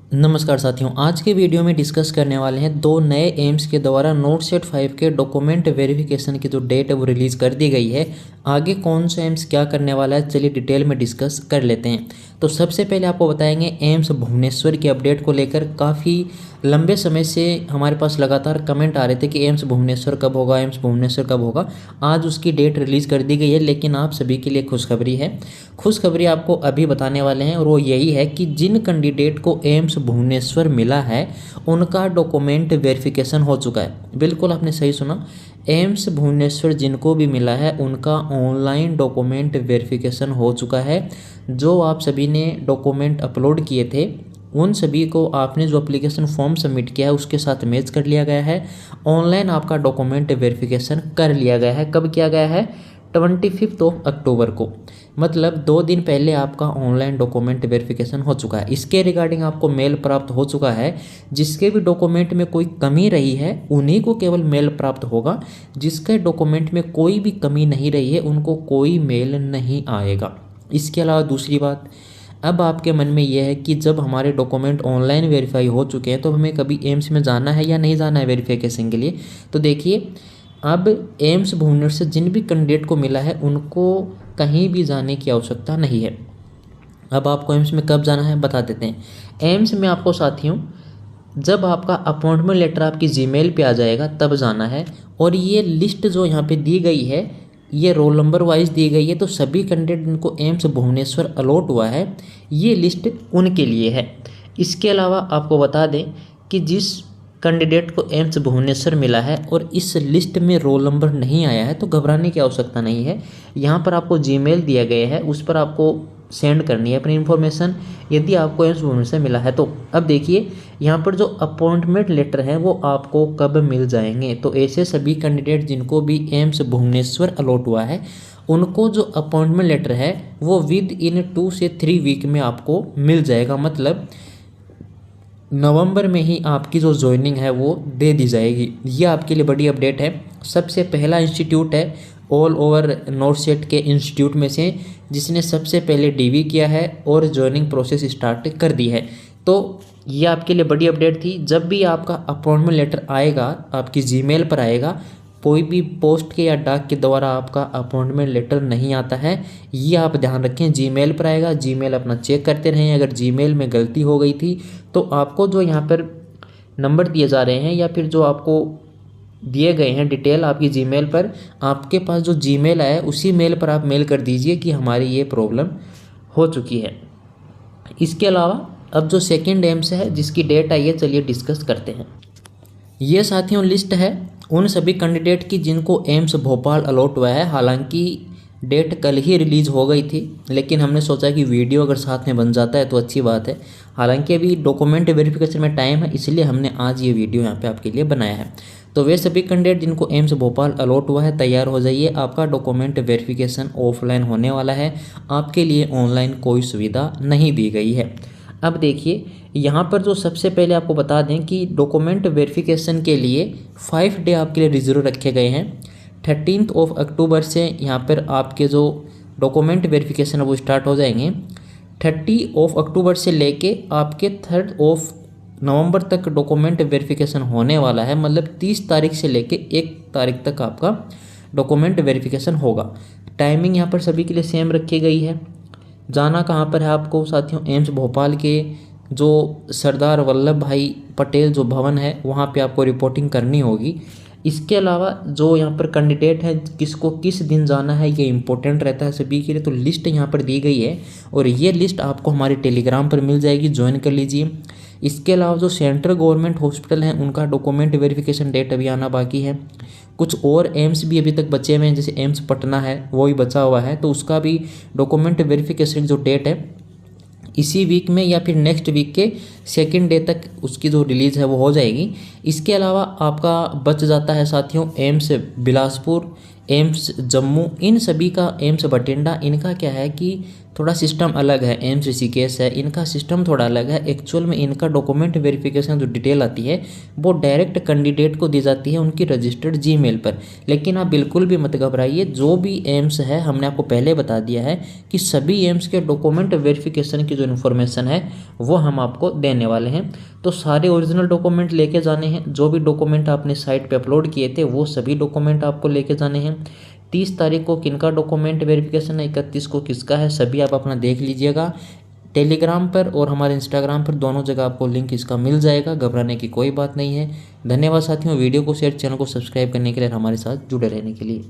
नमस्कार साथियों, आज के वीडियो में डिस्कस करने वाले हैं दो नए एम्स के द्वारा नोट सेट 5 के डॉक्यूमेंट वेरिफिकेशन की जो डेट है वो रिलीज़ कर दी गई है। आगे कौन सा एम्स क्या करने वाला है, चलिए डिटेल में डिस्कस कर लेते हैं। तो सबसे पहले आपको बताएंगे एम्स भुवनेश्वर की अपडेट को लेकर काफ़ी लंबे समय से हमारे पास लगातार कमेंट आ रहे थे कि एम्स भुवनेश्वर कब होगा, एम्स भुवनेश्वर कब होगा। आज उसकी डेट रिलीज़ कर दी गई है, लेकिन आप सभी के लिए खुशखबरी है। खुशखबरी आपको अभी बताने वाले हैं और वो यही है कि जिन कैंडिडेट को एम्स भुवनेश्वर मिला है उनका डॉक्यूमेंट वेरिफिकेशन हो चुका है। बिल्कुल आपने सही सुना, एम्स भुवनेश्वर जिनको भी मिला है उनका ऑनलाइन डॉक्यूमेंट वेरिफिकेशन हो चुका है। जो आप सभी ने डॉक्यूमेंट अपलोड किए थे उन सभी को आपने जो एप्लीकेशन फॉर्म सबमिट किया है उसके साथ मैच कर लिया गया है। ऑनलाइन आपका डॉक्यूमेंट वेरिफिकेशन कर लिया गया है। कब किया गया है? 25 अक्टूबर को, मतलब 2 दिन पहले आपका ऑनलाइन डॉक्यूमेंट वेरिफिकेशन हो चुका है। इसके रिगार्डिंग आपको मेल प्राप्त हो चुका है। जिसके भी डॉक्यूमेंट में कोई कमी रही है उन्हीं को केवल मेल प्राप्त होगा। जिसके डॉक्यूमेंट में कोई भी कमी नहीं रही है उनको कोई मेल नहीं आएगा। इसके अलावा दूसरी बात, अब आपके मन में यह है कि जब हमारे डॉक्यूमेंट ऑनलाइन वेरीफाई हो चुके हैं तो हमें कभी एम्स में जाना है या नहीं जाना है वेरिफिकेशन के लिए। तो देखिए, अब एम्स भुवनेश्वर जिन भी कैंडिडेट को मिला है उनको कहीं भी जाने की आवश्यकता नहीं है। अब आपको एम्स में कब जाना है बता देते हैं। एम्स में आपको साथियों जब आपका अपॉइंटमेंट लेटर आपकी जीमेल पे आ जाएगा तब जाना है। और ये लिस्ट जो यहाँ पे दी गई है ये रोल नंबर वाइज दी गई है। तो सभी कैंडिडेट जिनको एम्स भुवनेश्वर अलॉट हुआ है ये लिस्ट उनके लिए है। इसके अलावा आपको बता दें कि जिस कैंडिडेट को एम्स भुवनेश्वर मिला है और इस लिस्ट में रोल नंबर नहीं आया है तो घबराने की आवश्यकता नहीं है। यहाँ पर आपको जीमेल दिया गया है, उस पर आपको सेंड करनी है अपनी इन्फॉर्मेशन यदि आपको एम्स भुवनेश्वर मिला है तो। अब देखिए यहाँ पर जो अपॉइंटमेंट लेटर हैं वो आपको कब मिल जाएंगे। तो ऐसे सभी कैंडिडेट जिनको भी एम्स भुवनेश्वर अलॉट हुआ है उनको जो अपॉइंटमेंट लेटर है वो विद इन 2 से 3 वीक में आपको मिल जाएगा। मतलब नवंबर में ही आपकी जो ज्वाइनिंग है वो दे दी जाएगी। ये आपके लिए बड़ी अपडेट है। सबसे पहला इंस्टीट्यूट है ऑल ओवर नॉर्थ सेट के इंस्टीट्यूट में से जिसने सबसे पहले डीवी किया है और ज्वाइनिंग प्रोसेस स्टार्ट कर दी है। तो ये आपके लिए बड़ी अपडेट थी। जब भी आपका अपॉइंटमेंट लेटर आएगा आपकी जीमेल पर आएगा, कोई भी पोस्ट के या डाक के द्वारा आपका अपॉइंटमेंट लेटर नहीं आता है, ये आप ध्यान रखें। जीमेल पर आएगा, जीमेल अपना चेक करते रहें। अगर जीमेल में गलती हो गई थी तो आपको जो यहाँ पर नंबर दिए जा रहे हैं या फिर जो आपको दिए गए हैं डिटेल आपकी जीमेल पर, आपके पास जो जीमेल आया है उसी मेल पर आप मेल कर दीजिए कि हमारी ये प्रॉब्लम हो चुकी है। इसके अलावा अब जो सेकेंड एम्स है जिसकी डेट आई है चलिए डिस्कस करते हैं। ये साथियों लिस्ट है उन सभी कैंडिडेट की जिनको एम्स भोपाल अलॉट हुआ है। हालांकि डेट कल ही रिलीज़ हो गई थी लेकिन हमने सोचा कि वीडियो अगर साथ में बन जाता है तो अच्छी बात है। हालांकि अभी डॉक्यूमेंट वेरिफिकेशन में टाइम है इसलिए हमने आज ये वीडियो यहाँ पे आपके लिए बनाया है। तो वे सभी कैंडिडेट जिनको एम्स भोपाल अलॉट हुआ है तैयार हो जाइए। आपका डॉक्यूमेंट वेरिफिकेशन ऑफलाइन होने वाला है, आपके लिए ऑनलाइन कोई सुविधा नहीं दी गई है। अब देखिए यहाँ पर जो सबसे पहले आपको बता दें कि डॉक्यूमेंट वेरिफिकेशन के लिए 5 डे आपके लिए रिजर्व रखे गए हैं। 13 अक्टूबर से यहाँ पर आपके जो डॉक्यूमेंट वेरिफिकेशन है वो स्टार्ट हो जाएंगे। 30 अक्टूबर से लेके आपके 3 नवंबर तक डॉक्यूमेंट वेरिफिकेशन होने वाला है। मतलब 30 तारीख से लेके 1 तारीख तक आपका डॉक्यूमेंट वेरिफिकेशन होगा। टाइमिंग यहाँ पर सभी के लिए सेम रखी गई है। जाना कहाँ पर है आपको साथियों? एम्स भोपाल के जो सरदार वल्लभ भाई पटेल जो भवन है वहाँ पे आपको रिपोर्टिंग करनी होगी। इसके अलावा जो यहाँ पर कैंडिडेट है किसको किस दिन जाना है ये इंपॉर्टेंट रहता है सभी के लिए। तो लिस्ट यहाँ पर दी गई है और ये लिस्ट आपको हमारे टेलीग्राम पर मिल जाएगी, ज्वाइन कर लीजिए। इसके अलावा जो सेंट्रल गवर्नमेंट हॉस्पिटल हैं उनका डॉक्यूमेंट वेरिफिकेशन डेट अभी आना बाकी है। कुछ और एम्स भी अभी तक बचे हुए हैं, जैसे एम्स पटना है वो भी बचा हुआ है, तो उसका भी डॉक्यूमेंट वेरिफिकेशन जो डेट है इसी वीक में या फिर नेक्स्ट वीक के 2nd डे तक उसकी जो रिलीज़ है वो हो जाएगी। इसके अलावा आपका बच जाता है साथियों एम्स बिलासपुर, एम्स जम्मू, इन सभी का एम्स बठिंडा, इनका क्या है कि थोड़ा सिस्टम अलग है। एम्स ऋषिकेश है, इनका सिस्टम थोड़ा अलग है। एक्चुअल में इनका डॉक्यूमेंट वेरिफिकेशन जो डिटेल आती है वो डायरेक्ट कैंडिडेट को दी जाती है उनकी रजिस्टर्ड जीमेल पर। लेकिन आप बिल्कुल भी मत घबराइए, जो भी एम्स है हमने आपको पहले बता दिया है कि सभी एम्स के डॉक्यूमेंट वेरिफिकेशन की जो इन्फॉर्मेशन है वो हम आपको देने वाले हैं। तो सारे ओरिजिनल डॉक्यूमेंट लेके जाने हैं, जो भी डॉक्यूमेंट आपने साइट पे अपलोड किए थे वो सभी डॉक्यूमेंट आपको लेके जाने हैं। 30 तारीख को किनका डॉक्यूमेंट वेरिफिकेशन है, 31 को किसका है, सभी आप अपना देख लीजिएगा। टेलीग्राम पर और हमारे इंस्टाग्राम पर दोनों जगह आपको लिंक इसका मिल जाएगा, घबराने की कोई बात नहीं है। धन्यवाद साथियों, वीडियो को शेयर, चैनल को सब्सक्राइब करने के लिए, हमारे साथ जुड़े रहने के लिए।